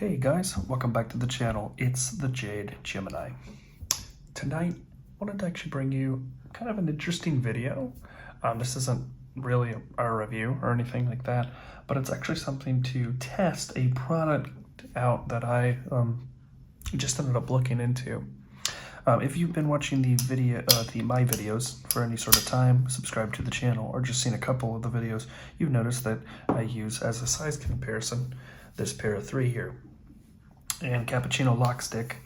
Hey guys, welcome back to the channel. It's the Jade Gemini. Tonight, I wanted to actually bring you kind of an interesting video. This isn't really a review or anything like that, but it's actually something to test a product out that I just ended up looking into. If you've been watching my videos for any sort of time, subscribe to the channel, or just seen a couple of the videos, you've noticed that I use as a size comparison this pair of 3 here. And Cappuccino Lock Stick,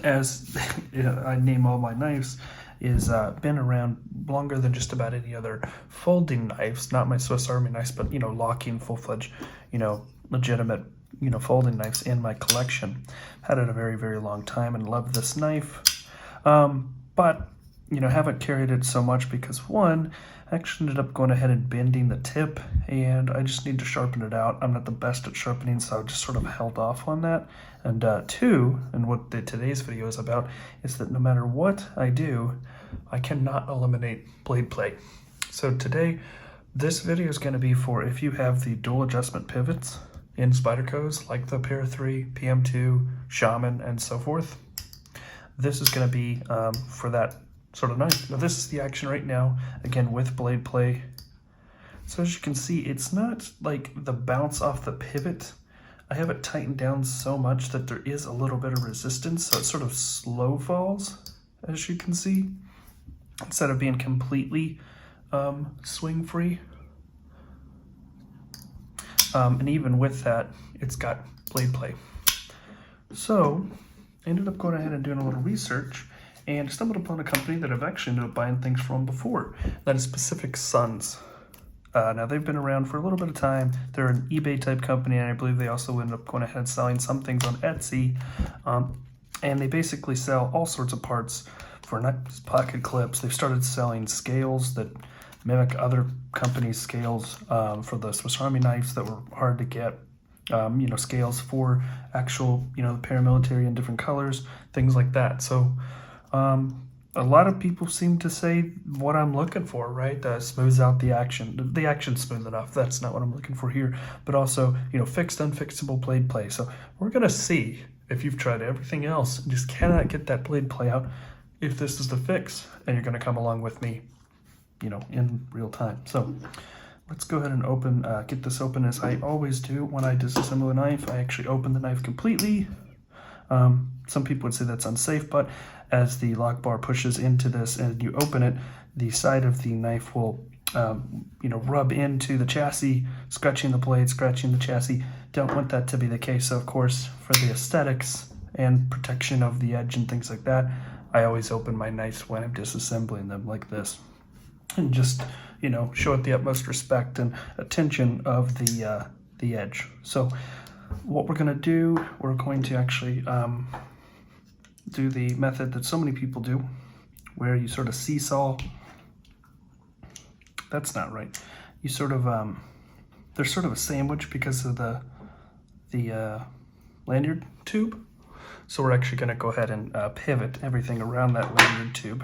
as I name all my knives, is been around longer than just about any other folding knives. Not my Swiss Army knives, but locking, full-fledged, legitimate, folding knives in my collection. Had it a very, very long time and love this knife. But haven't carried it so much because one, I actually ended up going ahead and bending the tip, and I just need to sharpen it out. I'm not the best at sharpening, so I just sort of held off on that. And two, and what today's video is about, is that no matter what I do, I cannot eliminate blade play. So today, this video is going to be for if you have the dual adjustment pivots in Spydercos, like the Pair 3, PM2, Shaman, and so forth. This is going to be for that sort of knife. Now this is the action right now, again with blade play. So as you can see, it's not like the bounce off the pivot. I have it tightened down so much that there is a little bit of resistance, so it sort of slow falls, as you can see, instead of being completely swing free. And even with that, it's got blade play. So I ended up going ahead and doing a little research and stumbled upon a company that I've actually ended up buying things from before. That is Pacific Suns. Now they've been around for a little bit of time. They're an eBay type company, and I believe they also ended up going ahead and selling some things on Etsy. And they basically sell all sorts of parts for knives, pocket clips. They've started selling scales that mimic other companies' scales for the Swiss Army knives that were hard to get. Scales for actual, the paramilitary in different colors, things like that. So a lot of people seem to say what I'm looking for, right? Smooths out the action. The action's smooth enough. That's not what I'm looking for here. But also, fixed, unfixable blade play. So we're going to see if you've tried everything else and just cannot get that blade play out, if this is the fix, and you're going to come along with me, in real time. So let's go ahead and get this open as I always do when I disassemble a knife. I actually open the knife completely. Some people would say that's unsafe, but as the lock bar pushes into this and you open it, the side of the knife will, rub into the chassis, scratching the blade, scratching the chassis. Don't want that to be the case. So of course, for the aesthetics and protection of the edge and things like that, I always open my knives when I'm disassembling them like this. And just, show it the utmost respect and attention of the edge. So what we're going to do, we're going to actually do the method that so many people do, where you sort of seesaw. That's not right. You sort of, there's sort of a sandwich because of the lanyard tube. So we're actually going to go ahead and pivot everything around that lanyard tube,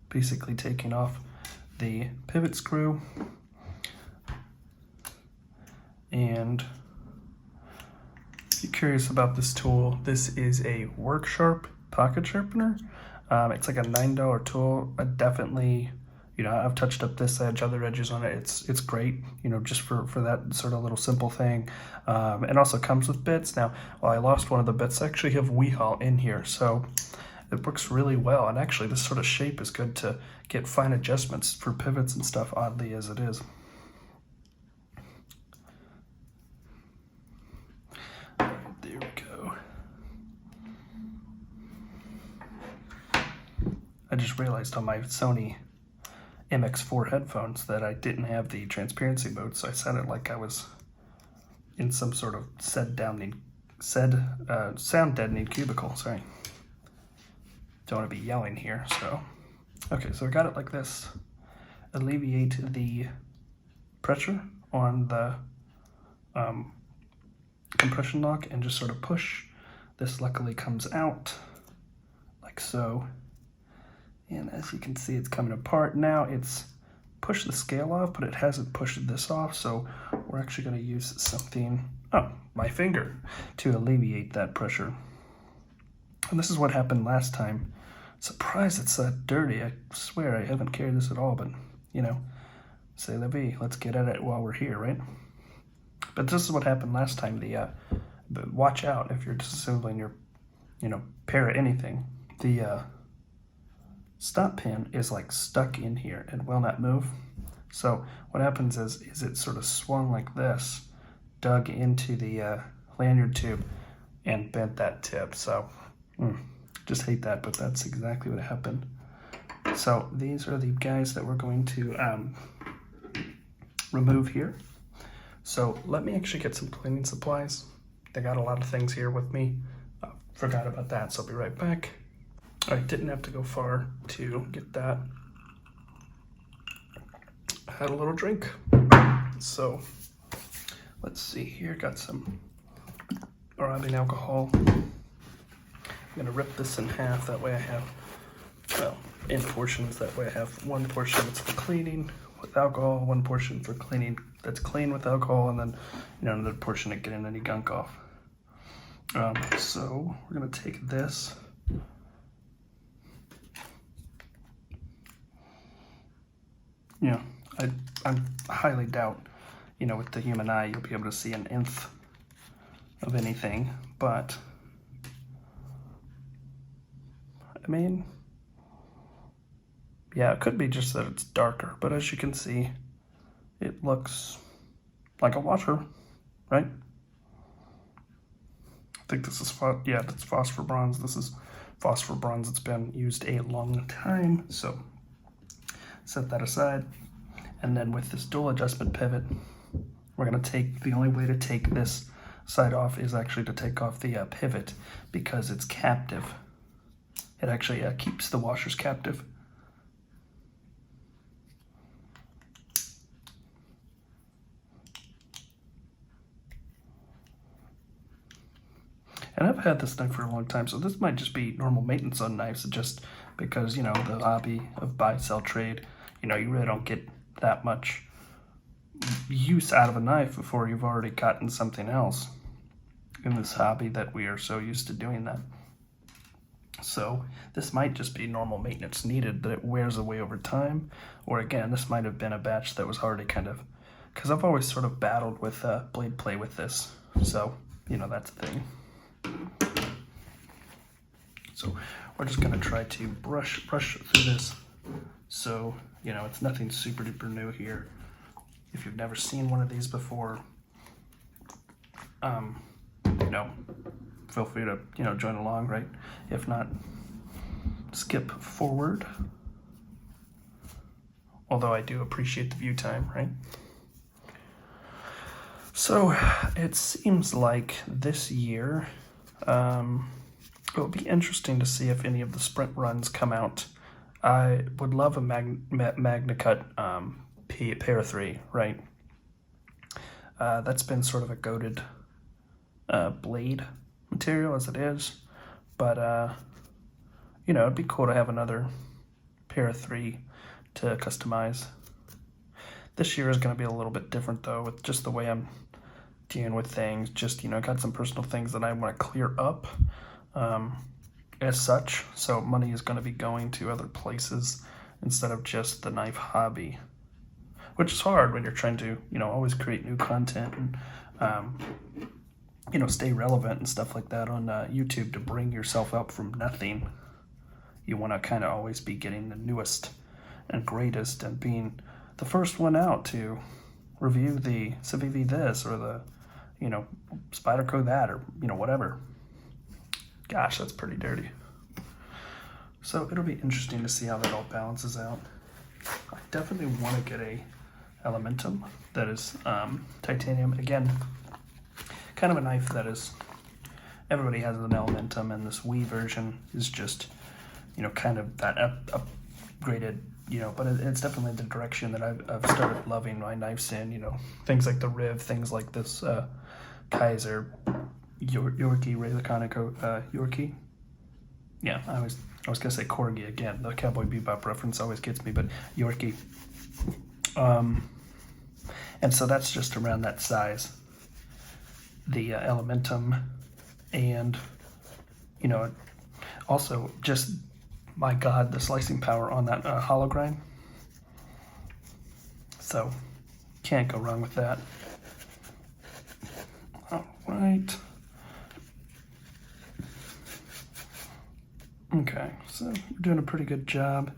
basically taking off the pivot screw. And if you're curious about this tool, this is a Work Sharp pocket sharpener. It's like a $9 tool. I definitely, I've touched up this edge, other edges on it. It's great, just for that sort of little simple thing. And also comes with bits. Now, while I lost one of the bits, I actually have Weehall in here, so it works really well. And actually, this sort of shape is good to get fine adjustments for pivots and stuff, oddly as it is. There we go. I just realized on my Sony MX4 headphones that I didn't have the transparency mode, so I sounded like I was in some sort of sound deadening cubicle. Sorry. Don't want to be yelling here, so. Okay, so I got it like this. Alleviate the pressure on the compression lock and just sort of push. This luckily comes out like so. And as you can see, it's coming apart. Now it's pushed the scale off, but it hasn't pushed this off, so we're actually going to use something, my finger, to alleviate that pressure. And this is what happened last time. Surprised it's that dirty. I swear I haven't carried this at all, but, you know, c'est la vie. Let's get at it while we're here, right? But this is what happened last time. But watch out if you're disassembling your, pair of anything. The stop pin is like stuck in here and will not move. So what happens is it sort of swung like this, dug into the lanyard tube, and bent that tip. So just hate that, but that's exactly what happened. So these are the guys that we're going to remove here. So let me actually get some cleaning supplies. I got a lot of things here with me. Forgot about that, so I'll be right back. I didn't have to go far to get that. I had a little drink. So let's see here, got some rubbing alcohol. I'm gonna rip this in half, that way I have, well, in portions, that way I have one portion that's for cleaning with alcohol, one portion for cleaning that's clean with alcohol, and then another portion to getting any gunk off. So we're gonna take this. I highly doubt, with the human eye, you'll be able to see an nth of anything, but I mean, yeah, it could be just that it's darker, but as you can see, it looks like a washer, right? I think this is, that's phosphor bronze. This is phosphor bronze. It's been used a long time, so set that aside. And then with this dual adjustment pivot, we're gonna the only way to take this side off is actually to take off the pivot, because it's captive. It actually keeps the washers captive. And I've had this knife for a long time, so this might just be normal maintenance on knives, just because, the hobby of buy-sell trade, you really don't get that much use out of a knife before you've already gotten something else in this hobby that we are so used to doing that. So this might just be normal maintenance needed, that it wears away over time, or again, this might have been a batch that was already kind of, because I've always sort of battled with Bladeplay with this, so that's the thing. So we're just gonna try to brush through this, so it's nothing super duper new here. If you've never seen one of these before, feel free to join along, right? If not, skip forward. Although I do appreciate the view time, right? So it seems like this year, it'll be interesting to see if any of the sprint runs come out. I would love a MagnaCut Pair 3, right? That's been sort of a goated blade material as it is, but it'd be cool to have another Pair 3 to customize. This year is going to be a little bit different though, with just the way I'm dealing with things. Just I got some personal things that I want to clear up as such, so money is going to be going to other places instead of just the knife hobby, which is hard when you're trying to always create new content and stay relevant and stuff like that on YouTube, to bring yourself up from nothing. You want to kind of always be getting the newest and greatest and being the first one out to review the Civivi this or the Spyderco that, or whatever. Gosh, that's pretty dirty. So it'll be interesting to see how that all balances out. I definitely want to get a Elementum that is titanium. Again, kind of a knife that is, everybody has an Elementum, and this Wii version is just, kind of that upgraded, but it's definitely the direction that I've started loving my knives in, things like the Riv, things like this Kaiser, Yorkie, Ray Laconico, Yorkie. Yeah, I was gonna say Corgi again. The Cowboy Bebop reference always gets me, but Yorkie. And so that's just around that size. The Elementum, and you know, also just, my God, the slicing power on that hollow grind. So can't go wrong with that. All right. Okay, so we're doing a pretty good job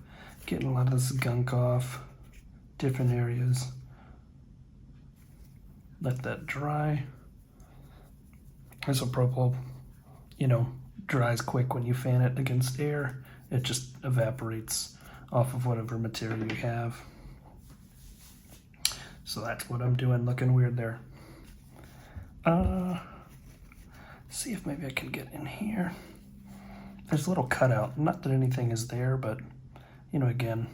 getting a lot of this gunk off, different areas. Let that dry. Isopropyl, you know, dries quick when you fan it against air. It just evaporates off of whatever material you have. So that's what I'm doing, looking weird there. See if maybe I can get in here. There's a little cutout. Not that anything is there, but, you know, again,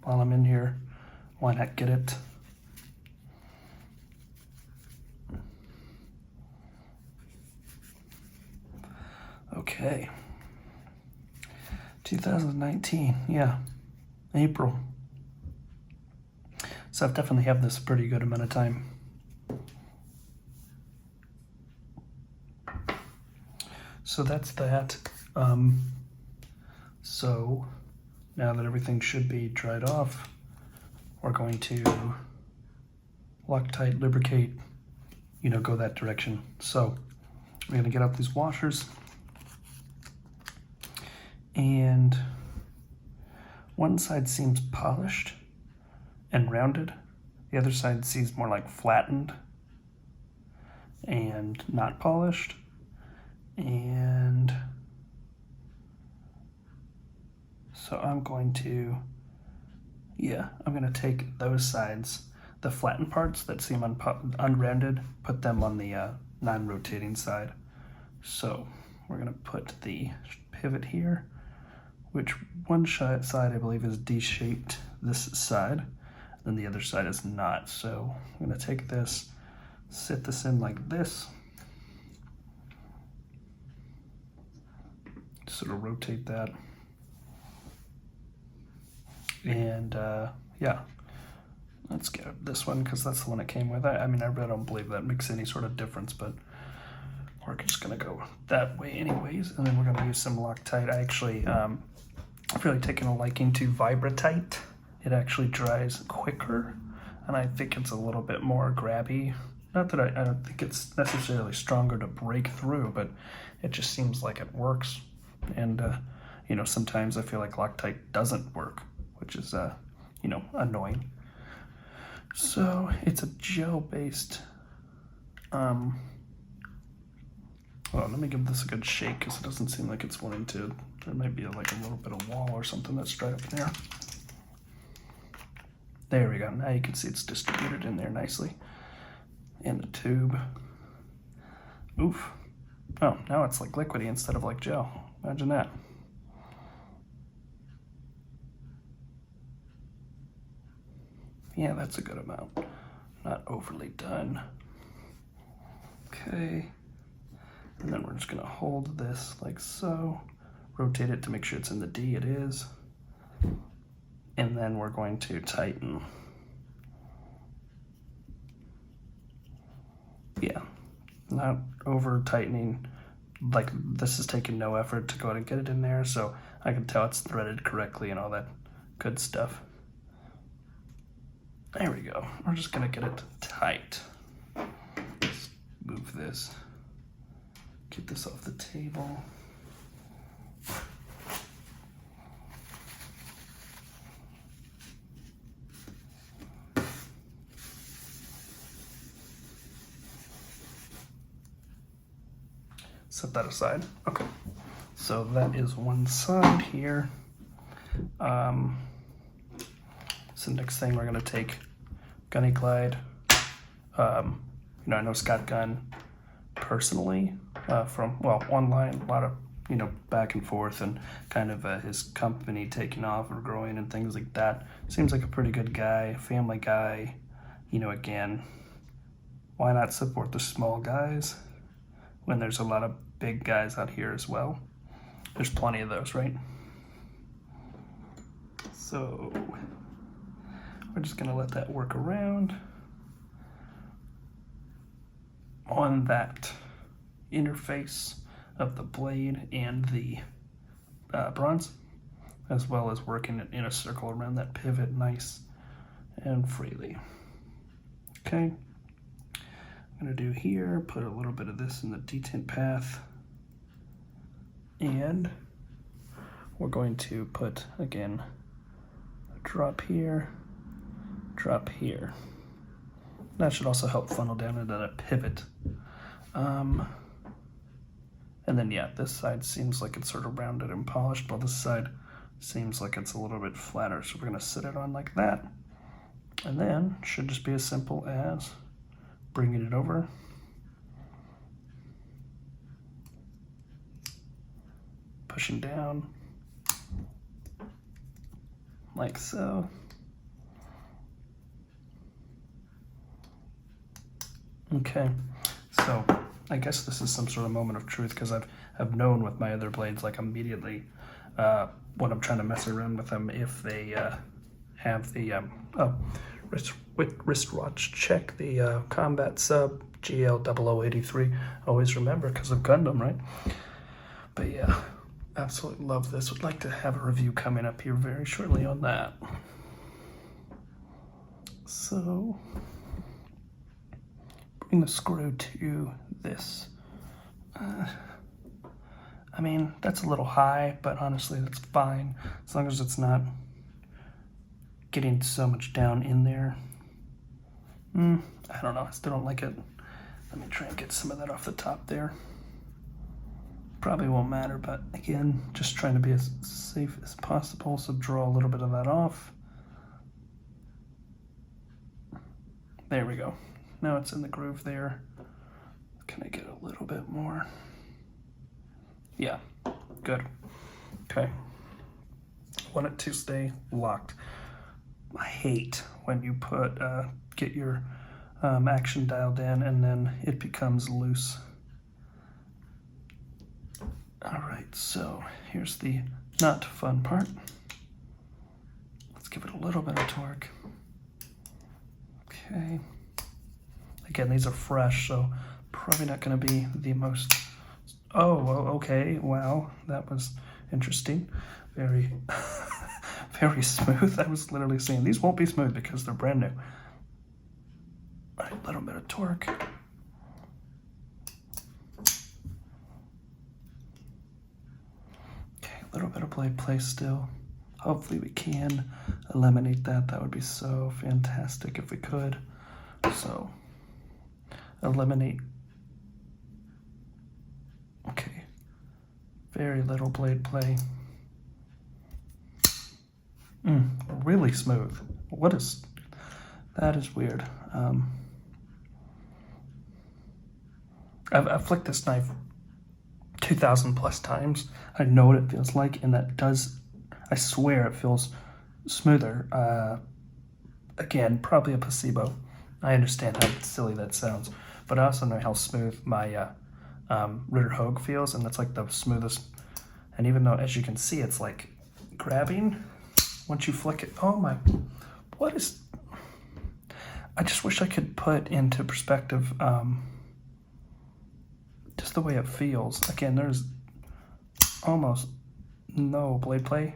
while I'm in here, why not get it? Okay. 2019, yeah, April. So I've definitely had this a pretty good amount of time. So that's that. So now that everything should be dried off, we're going to Loctite, lubricate, you know, go that direction. So we're gonna get out these washers, and one side seems polished and rounded. The other side seems more like flattened and not polished. And so I'm going to, I'm going to take those sides, the flattened parts that seem unrounded, put them on the non-rotating side. So we're going to put the pivot here, which one side I believe is D-shaped, this side, then the other side is not. So I'm going to take this, sit this in like this, sort of rotate that, and let's get this one because that's the one it came with. I mean, I really don't believe that makes any sort of difference, but we're just gonna go that way anyways, and then we're gonna use some Loctite. I actually I've really taken a liking to Vibratite. It actually dries quicker, and I think it's a little bit more grabby. Not that I don't think it's necessarily stronger to break through, but it just seems like it works. And you know, sometimes I feel like Loctite doesn't work, which is you know, annoying. So it's a gel-based. Well, let me give this a good shake because it doesn't seem like it's wanting to. There might be like a little bit of wall or something that's dried up there. There we go. Now you can see it's distributed in there nicely in the tube. Oof. Oh, now it's like liquidy instead of like gel. Imagine that. Yeah, that's a good amount. Not overly done. Okay. And then we're just gonna hold this like so. Rotate it to make sure it's in the D, it is. And then we're going to tighten. Yeah, not over tightening. Like, this is taking no effort to go ahead and get it in there, so I can tell it's threaded correctly and all that good stuff. There we go. We're just gonna get it tight. Let's move this. Get this off the table. Set that aside. Okay, so that is one side here. So next thing we're gonna take Gunny Glide. You know, I know Scott Gunn personally from, well, online, a lot of, you know, back and forth and kind of his company taking off or growing and things like that. Seems like a pretty good guy, family guy. You know, again, why not support the small guys when there's a lot of big guys out here as well? There's plenty of those, right? So we're just gonna let that work around on that interface of the blade and the bronze, as well as working it in a circle around that pivot nice and freely. Okay, I'm gonna do here, put a little bit of this in the detent path, and we're going to put, again, a drop here, drop here. That should also help funnel down into that pivot. And then yeah, this side seems like it's sort of rounded and polished, while this side seems like it's a little bit flatter. So we're gonna sit it on like that. And then it should just be as simple as bringing it over, pushing down, like so. Okay, so I guess this is some sort of moment of truth, because I've known with my other blades, like immediately when I'm trying to mess around with them, if they have the wristwatch check, the Combat Sub GL0083. Always remember, because of Gundam, right? But yeah, absolutely love this. Would like to have a review coming up here very shortly on that. So bring the screw to this. I mean, that's a little high, but honestly, that's fine, as long as it's not getting so much down in there. I don't know, I still don't like it. Let me try and get some of that off the top there. Probably won't matter, but again, just trying to be as safe as possible, so draw a little bit of that off. There we go. Now it's in the groove there. Can I get a little bit more? Yeah, good. Okay. Want it to stay locked. I hate when you put get your action dialed in and then it becomes loose. All right, so here's the not fun part. Let's give it a little bit of torque. Okay. Again, these are fresh, so probably not going to be the most. Oh, well, okay. Wow, that was interesting. Very, very smooth. I was literally saying these won't be smooth because they're brand new. All right, a little bit of torque. Okay, a little bit of blade play still. Hopefully we can eliminate that. That would be so fantastic if we could. So, eliminate. Okay, very little blade play. Really smooth. What is, that is weird. I've flicked this knife 2,000 plus times. I know what it feels like, and that does, I swear it feels smoother. Again, probably a placebo. I understand how silly that sounds, but I also know how smooth my Ritter Hogue feels, and that's like the smoothest. And even though, as you can see, it's like grabbing once you flick it. Oh my, what is, I just wish I could put into perspective just the way it feels. Again, there's almost no blade play.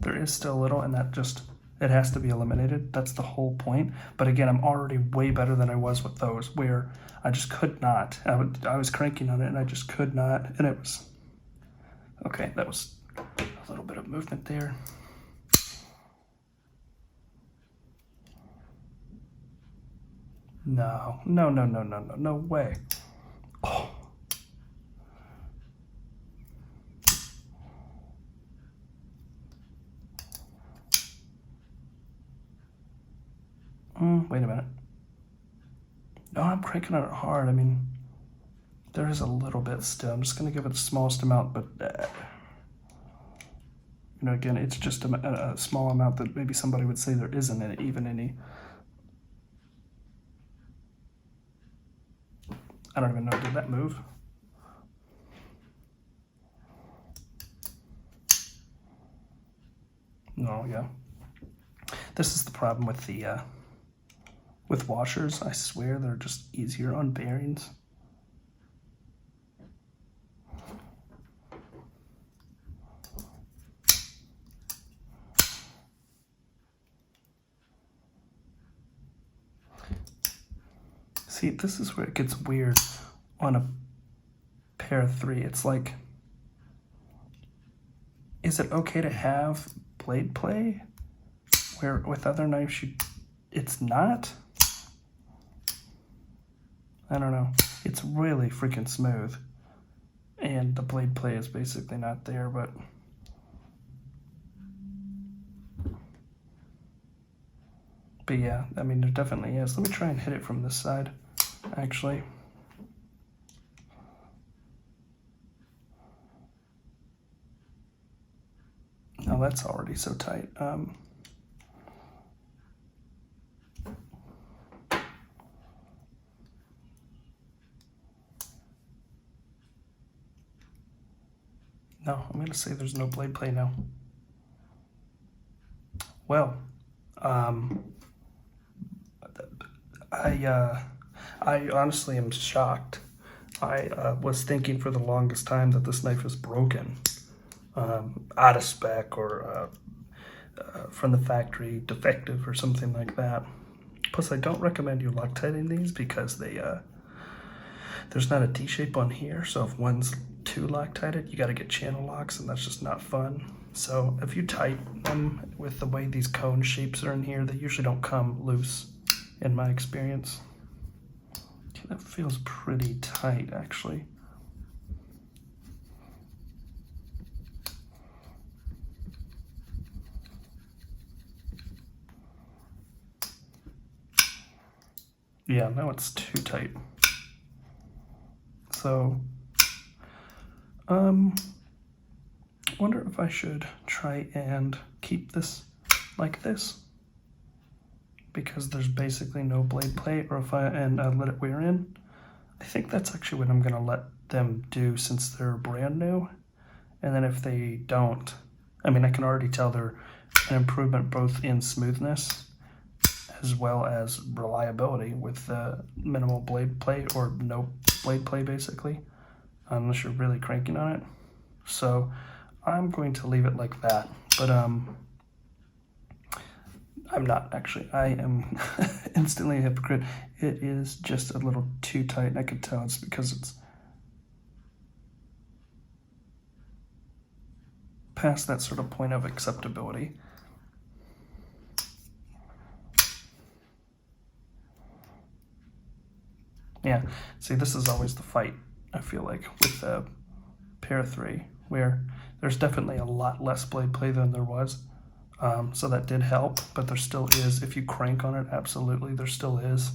There is still a little, and that just, it has to be eliminated. That's the whole point. But again, I'm already way better than I was with those, where I just could not. I was cranking on it, and I just could not. And it was, okay, that was a little bit of movement there. No, no, no, no, no, no, no way. Oh. Wait a minute. No, I'm cranking on it hard. I mean, there is a little bit still. I'm just going to give it the smallest amount, but, you know, again, it's just a small amount that maybe somebody would say there isn't even any. I don't even know, did that move? No, yeah. This is the problem with the with washers. I swear they're just easier on bearings. See, this is where it gets weird on a pair of 3. It's like, is it okay to have blade play where with other knives it's not? I don't know. It's really freaking smooth, and the blade play is basically not there, but yeah, I mean, there definitely is. Let me try and hit it from this side, actually. Oh, that's already so tight. No, I'm gonna say there's no blade play now. Well, I honestly am shocked. I was thinking for the longest time that this knife is broken, out of spec, or from the factory, defective or something like that. Plus, I don't recommend you Loctiting these because they there's not a D-shape on here, so if one's too Loctited, you got to get channel locks, and that's just not fun. So if you tighten them with the way these cone shapes are in here, they usually don't come loose, in my experience. Okay, that feels pretty tight, actually. Yeah, now it's too tight. So, wonder if I should try and keep this like this, because there's basically no blade play, or if I let it wear in. I think that's actually what I'm gonna let them do since they're brand new. And then if they don't, I mean, I can already tell they're an improvement both in smoothness as well as reliability with minimal blade play, or no blade play basically, unless you're really cranking on it. So I'm going to leave it like that, but I'm not actually. I am instantly a hypocrite. It is just a little too tight, and I can tell it's because it's past that sort of point of acceptability. Yeah, see, this is always the fight, I feel like, with the pair 3, where there's definitely a lot less blade play than there was. So that did help, but there still is. If you crank on it, absolutely, there still is.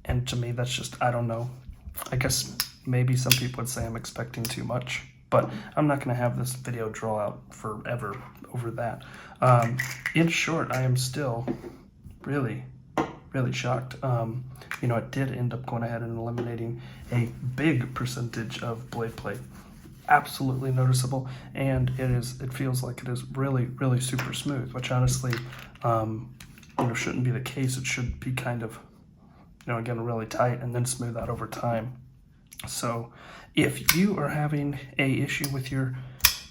And to me, that's just, I don't know. I guess maybe some people would say I'm expecting too much, but I'm not going to have this video draw out forever over that. In short, I am still really shocked. You know, it did end up going ahead and eliminating a big percentage of blade play. Absolutely noticeable, and it feels like it is really super smooth, which honestly, you know, shouldn't be the case. It should be kind of, you know, again, really tight and then smooth out over time. So if you are having a issue with your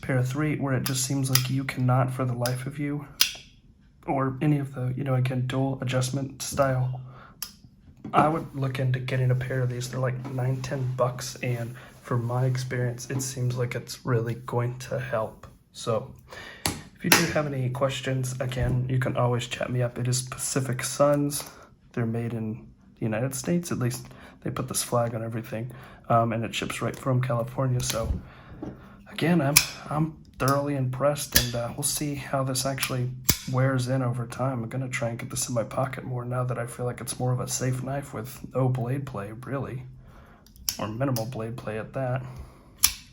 pair 3 where it just seems like you cannot for the life of you, or any of the, you know, again, dual adjustment style, I would look into getting a pair of these. They're like $9-10, and from my experience, it seems like it's really going to help. So if you do have any questions, again, you can always chat me up. It is Pacific Suns. They're made in the United States. At least they put this flag on everything, and it ships right from California. So again, I'm thoroughly impressed, and we'll see how this actually wears in over time. I'm gonna try and get this in my pocket more now that I feel like it's more of a safe knife with no blade play, really, or minimal blade play at that.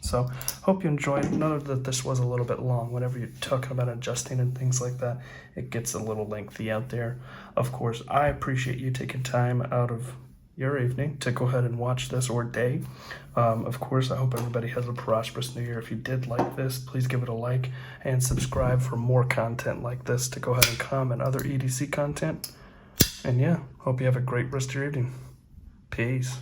So hope you enjoyed. Note that this was a little bit long. Whenever you're talking about adjusting and things like that, it gets a little lengthy out there. Of course, I appreciate you taking time out of your evening to go ahead and watch this, or day. Of course, I hope everybody has a prosperous new year. If you did like this, please give it a like and subscribe for more content like this, to go ahead and comment other EDC content. And yeah, hope you have a great rest of your evening. Peace.